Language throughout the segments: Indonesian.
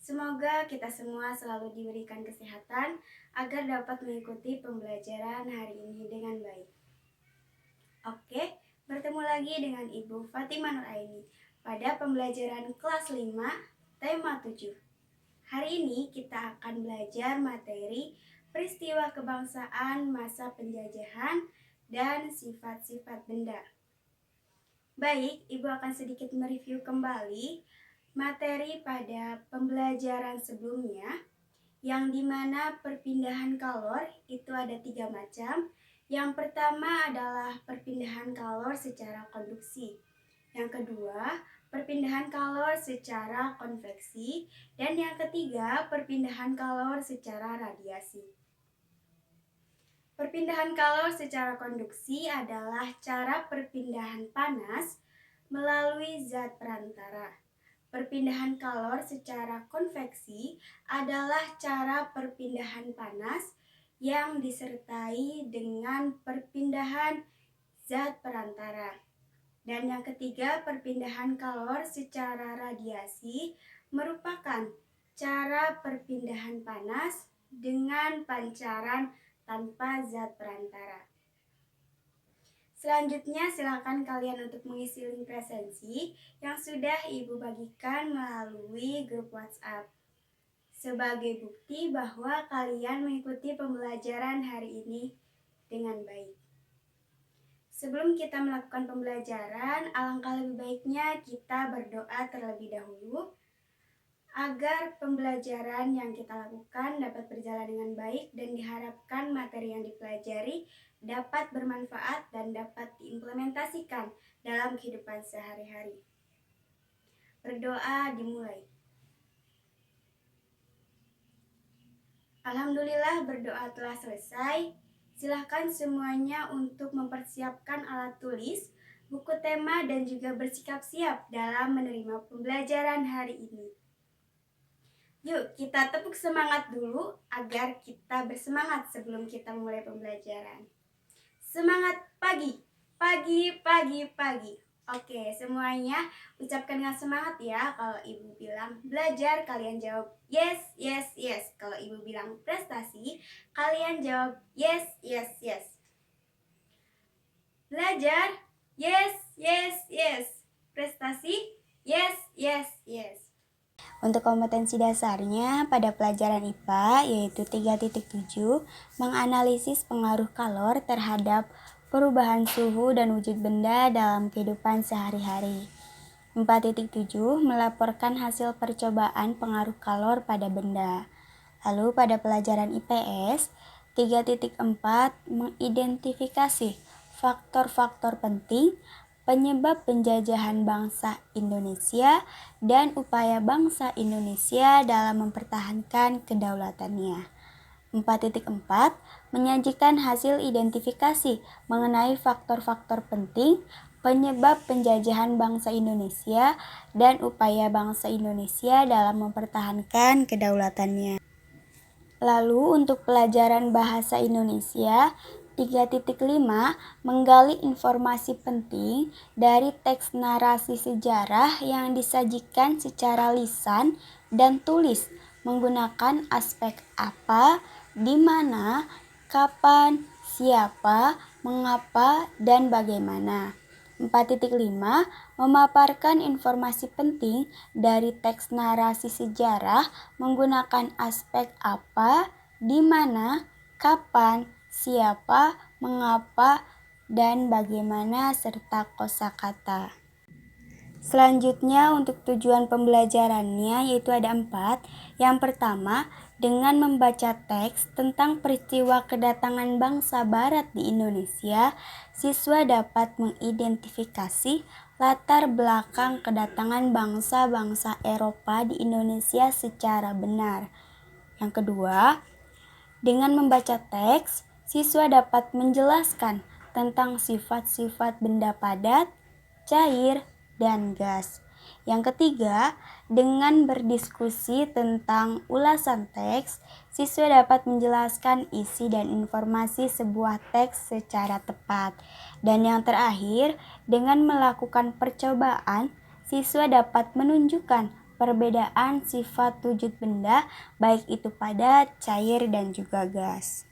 Semoga kita semua selalu diberikan kesehatan agar dapat mengikuti pembelajaran hari ini dengan baik. Oke, bertemu lagi dengan Ibu Fatimah Nuraini pada pembelajaran kelas 5, tema 7. Hari ini kita akan belajar materi peristiwa kebangsaan masa penjajahan dan sifat-sifat benda. Baik, Ibu akan sedikit mereview kembali materi pada pembelajaran sebelumnya, yang dimana perpindahan kalor itu ada 3 macam. Yang pertama adalah perpindahan kalor secara konduksi. Yang kedua, perpindahan kalor secara konveksi. Dan yang ketiga, perpindahan kalor secara radiasi. Perpindahan kalor secara konduksi adalah cara perpindahan panas melalui zat perantara. Perpindahan kalor secara konveksi adalah cara perpindahan panas yang disertai dengan perpindahan zat perantara. Dan yang ketiga, perpindahan kalor secara radiasi merupakan cara perpindahan panas dengan pancaran tanpa zat perantara. Selanjutnya, silakan kalian untuk mengisi link presensi yang sudah Ibu bagikan melalui grup WhatsApp sebagai bukti bahwa kalian mengikuti pembelajaran hari ini dengan baik. Sebelum kita melakukan pembelajaran, alangkah lebih baiknya kita berdoa terlebih dahulu agar pembelajaran yang kita lakukan dapat berjalan dengan baik dan diharapkan materi yang dipelajari dapat bermanfaat dan dapat diimplementasikan dalam kehidupan sehari-hari. Berdoa dimulai. Alhamdulillah, berdoa telah selesai. Silahkan semuanya untuk mempersiapkan alat tulis, buku tema, dan juga bersikap siap dalam menerima pembelajaran hari ini. Yuk, kita tepuk semangat dulu agar kita bersemangat sebelum kita mulai pembelajaran. Semangat pagi, pagi, pagi, pagi. Oke, semuanya ucapkan dengan semangat ya. Kalau Ibu bilang belajar, kalian jawab yes, yes, yes. Kalau Ibu bilang prestasi, kalian jawab yes, yes, yes. Belajar, yes, yes, yes. Prestasi, yes, yes, yes. Untuk kompetensi dasarnya pada pelajaran IPA yaitu 3.7 menganalisis pengaruh kalor terhadap perubahan suhu dan wujud benda dalam kehidupan sehari-hari. 4.7 melaporkan hasil percobaan pengaruh kalor pada benda. Lalu pada pelajaran IPS 3.4 mengidentifikasi faktor-faktor penting penyebab penjajahan bangsa Indonesia dan upaya bangsa Indonesia dalam mempertahankan kedaulatannya. 4.4 menyajikan hasil identifikasi mengenai faktor-faktor penting penyebab penjajahan bangsa Indonesia dan upaya bangsa Indonesia dalam mempertahankan kedaulatannya. Lalu untuk pelajaran bahasa Indonesia 3.5 menggali informasi penting dari teks narasi sejarah yang disajikan secara lisan dan tulis menggunakan aspek apa, di mana, kapan, siapa, mengapa, dan bagaimana. 4.5 memaparkan informasi penting dari teks narasi sejarah menggunakan aspek apa, di mana, kapan, siapa, mengapa, dan bagaimana serta kosakata. Selanjutnya untuk tujuan pembelajarannya yaitu ada 4. Yang pertama, dengan membaca teks tentang peristiwa kedatangan bangsa barat di Indonesia, siswa dapat mengidentifikasi latar belakang kedatangan bangsa-bangsa Eropa di Indonesia secara benar. Yang kedua, dengan membaca teks, siswa dapat menjelaskan tentang sifat-sifat benda padat, cair, dan gas. Yang ketiga, dengan berdiskusi tentang ulasan teks, siswa dapat menjelaskan isi dan informasi sebuah teks secara tepat. Dan yang terakhir, dengan melakukan percobaan, siswa dapat menunjukkan perbedaan sifat wujud benda, baik itu padat, cair, dan juga gas.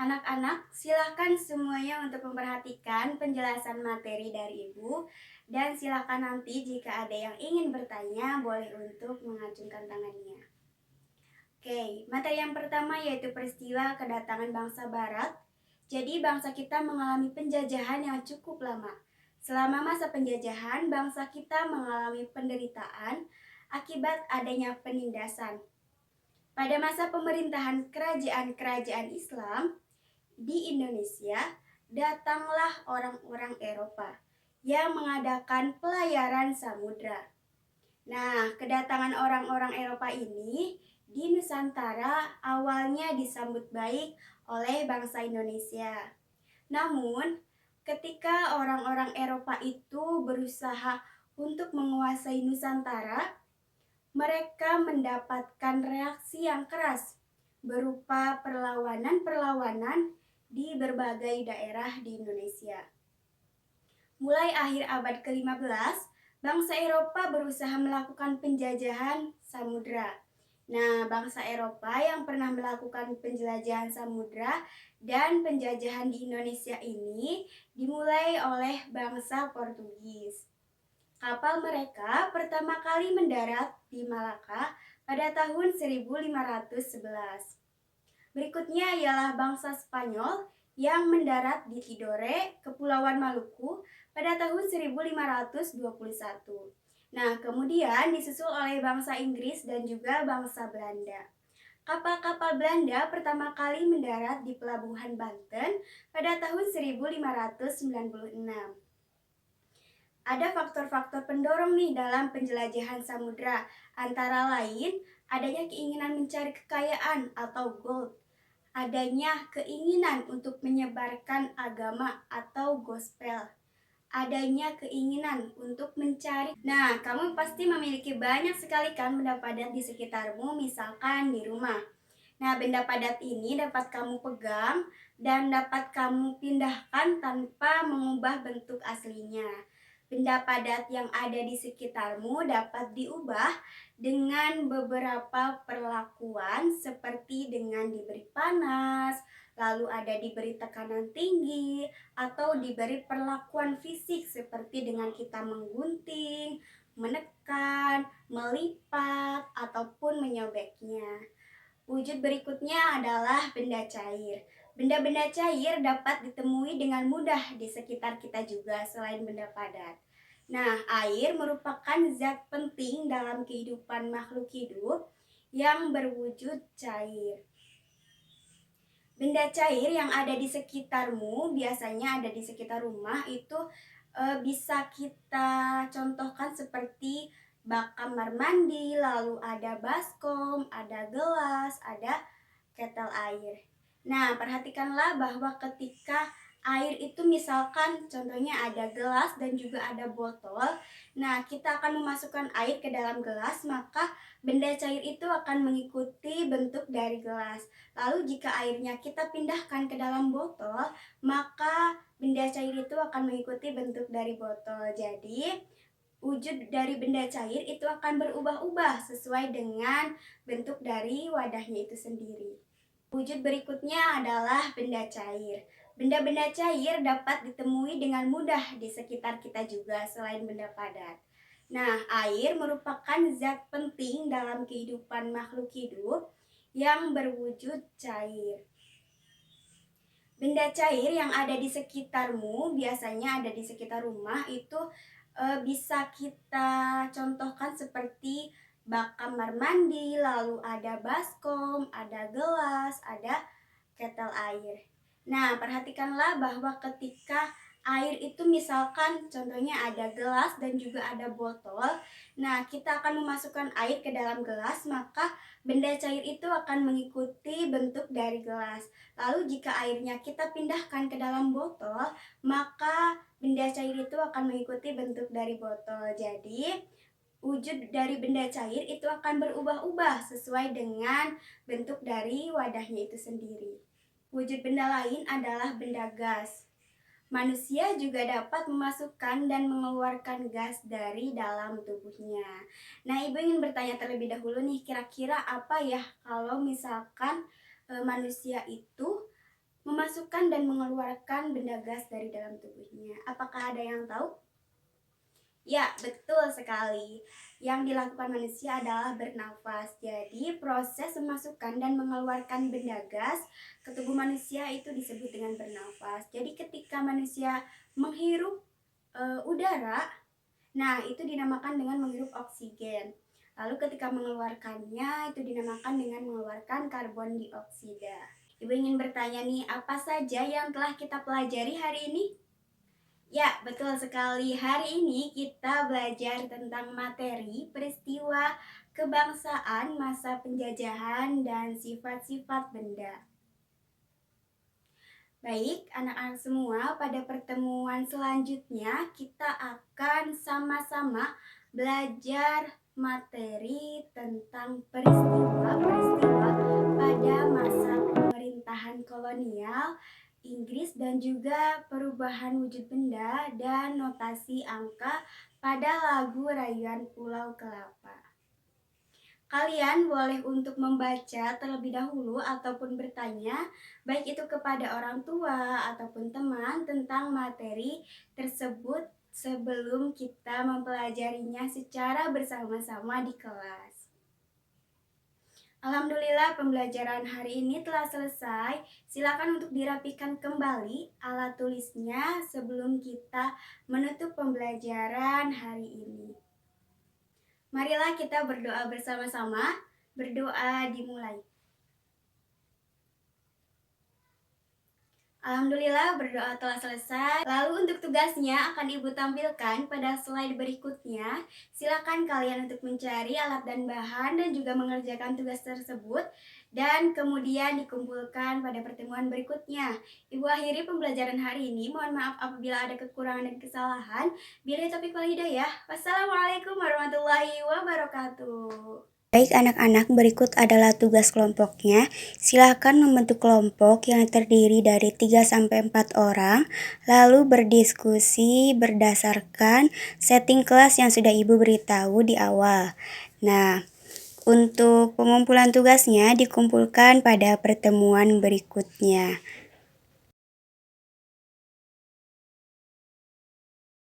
Anak-anak, silakan semuanya untuk memperhatikan penjelasan materi dari Ibu, dan silakan nanti jika ada yang ingin bertanya, boleh untuk mengacungkan tangannya. Oke, materi yang pertama yaitu peristiwa kedatangan bangsa Barat. Jadi bangsa kita mengalami penjajahan yang cukup lama. Selama masa penjajahan, bangsa kita mengalami penderitaan akibat adanya penindasan. Pada masa pemerintahan kerajaan-kerajaan Islam di Indonesia, datanglah orang-orang Eropa yang mengadakan pelayaran samudra. Nah, kedatangan orang-orang Eropa ini di Nusantara awalnya disambut baik oleh bangsa Indonesia. Namun, ketika orang-orang Eropa itu berusaha untuk menguasai Nusantara, mereka mendapatkan reaksi yang keras berupa perlawanan-perlawanan di berbagai daerah di Indonesia. Mulai akhir abad ke-15, bangsa Eropa berusaha melakukan penjajahan samudra. Nah, bangsa Eropa yang pernah melakukan penjelajahan samudra dan penjajahan di Indonesia ini dimulai oleh bangsa Portugis. Kapal mereka pertama kali mendarat di Malaka pada tahun 1511. Berikutnya ialah bangsa Spanyol yang mendarat di Tidore, Kepulauan Maluku pada tahun 1521. Nah, kemudian disusul oleh bangsa Inggris dan juga bangsa Belanda. Kapal-kapal Belanda pertama kali mendarat di Pelabuhan Banten pada tahun 1596. Ada faktor-faktor pendorong nih dalam penjelajahan samudra, antara lain adanya keinginan mencari kekayaan atau gold, adanya keinginan untuk menyebarkan agama atau gospel, adanya keinginan untuk mencari. Nah, kamu pasti memiliki banyak sekali kan benda padat di sekitarmu, misalkan di rumah. Nah, benda padat ini dapat kamu pegang dan dapat kamu pindahkan tanpa mengubah bentuk aslinya. Benda padat yang ada di sekitarmu dapat diubah dengan beberapa perlakuan seperti dengan diberi panas, lalu ada diberi tekanan tinggi, atau diberi perlakuan fisik seperti dengan kita menggunting, menekan, melipat, ataupun menyobeknya. Wujud berikutnya adalah benda cair. Benda-benda cair dapat ditemui dengan mudah di sekitar kita juga selain benda padat. Nah, air merupakan zat penting dalam kehidupan makhluk hidup yang berwujud cair. Benda cair yang ada di sekitarmu, biasanya ada di sekitar rumah, itu bisa kita contohkan seperti bak kamar mandi, lalu ada baskom, ada gelas, ada ketel air. Nah, perhatikanlah bahwa ketika air itu misalkan contohnya ada gelas dan juga ada botol. Nah, kita akan memasukkan air ke dalam gelas, maka benda cair itu akan mengikuti bentuk dari gelas. Lalu jika airnya kita pindahkan ke dalam botol, maka benda cair itu akan mengikuti bentuk dari botol. Jadi, wujud dari benda cair itu akan berubah-ubah sesuai dengan bentuk dari wadahnya itu sendiri. Wujud berikutnya adalah benda cair. Benda-benda cair dapat ditemui dengan mudah di sekitar kita juga selain benda padat. Nah, air merupakan zat penting dalam kehidupan makhluk hidup yang berwujud cair. Benda cair yang ada di sekitarmu, biasanya ada di sekitar rumah, itu bisa kita contohkan seperti bak kamar mandi, lalu ada baskom, ada gelas, ada ketel air. Nah, perhatikanlah bahwa ketika air itu misalkan contohnya ada gelas dan juga ada botol. Nah, kita akan memasukkan air ke dalam gelas, maka benda cair itu akan mengikuti bentuk dari gelas. Lalu jika airnya kita pindahkan ke dalam botol, maka benda cair itu akan mengikuti bentuk dari botol. Jadi, wujud dari benda cair itu akan berubah-ubah sesuai dengan bentuk dari wadahnya itu sendiri. Wujud benda lain adalah benda gas. Manusia juga dapat memasukkan dan mengeluarkan gas dari dalam tubuhnya. Nah, Ibu ingin bertanya terlebih dahulu nih, kira-kira apa ya kalau misalkan manusia itu memasukkan dan mengeluarkan benda gas dari dalam tubuhnya? Apakah ada yang tahu? Ya, betul sekali. Yang dilakukan manusia adalah bernafas. Jadi, proses memasukkan dan mengeluarkan benda gas ke tubuh manusia itu disebut dengan bernafas. Jadi, ketika manusia menghirup udara, nah itu dinamakan dengan menghirup oksigen. Lalu ketika mengeluarkannya itu dinamakan dengan mengeluarkan karbon dioksida. Ibu ingin bertanya nih, apa saja yang telah kita pelajari hari ini? Ya, betul sekali. Hari ini kita belajar tentang materi, peristiwa, kebangsaan, masa penjajahan, dan sifat-sifat benda. Baik, anak-anak semua, pada pertemuan selanjutnya kita akan sama-sama belajar materi tentang peristiwa-peristiwa pada masa pemerintahan kolonial Inggris dan juga perubahan wujud benda dan notasi angka pada lagu Rayuan Pulau Kelapa. Kalian boleh untuk membaca terlebih dahulu ataupun bertanya, baik itu kepada orang tua ataupun teman tentang materi tersebut sebelum kita mempelajarinya secara bersama-sama di kelas. Alhamdulillah pembelajaran hari ini telah selesai. Silakan untuk dirapikan kembali alat tulisnya sebelum kita menutup pembelajaran hari ini. Marilah kita berdoa bersama-sama. Berdoa dimulai. Alhamdulillah berdoa telah selesai. Lalu untuk tugasnya akan Ibu tampilkan pada slide berikutnya. Silakan kalian untuk mencari alat dan bahan dan juga mengerjakan tugas tersebut dan kemudian dikumpulkan pada pertemuan berikutnya. Ibu akhiri pembelajaran hari ini. Mohon maaf apabila ada kekurangan dan kesalahan. Billahi taufiq wal hidayah. Wassalamualaikum warahmatullahi wabarakatuh. Baik anak-anak, berikut adalah tugas kelompoknya. Silakan membentuk kelompok yang terdiri dari 3-4 orang, lalu berdiskusi berdasarkan setting kelas yang sudah Ibu beritahu di awal. Nah, untuk pengumpulan tugasnya dikumpulkan pada pertemuan berikutnya.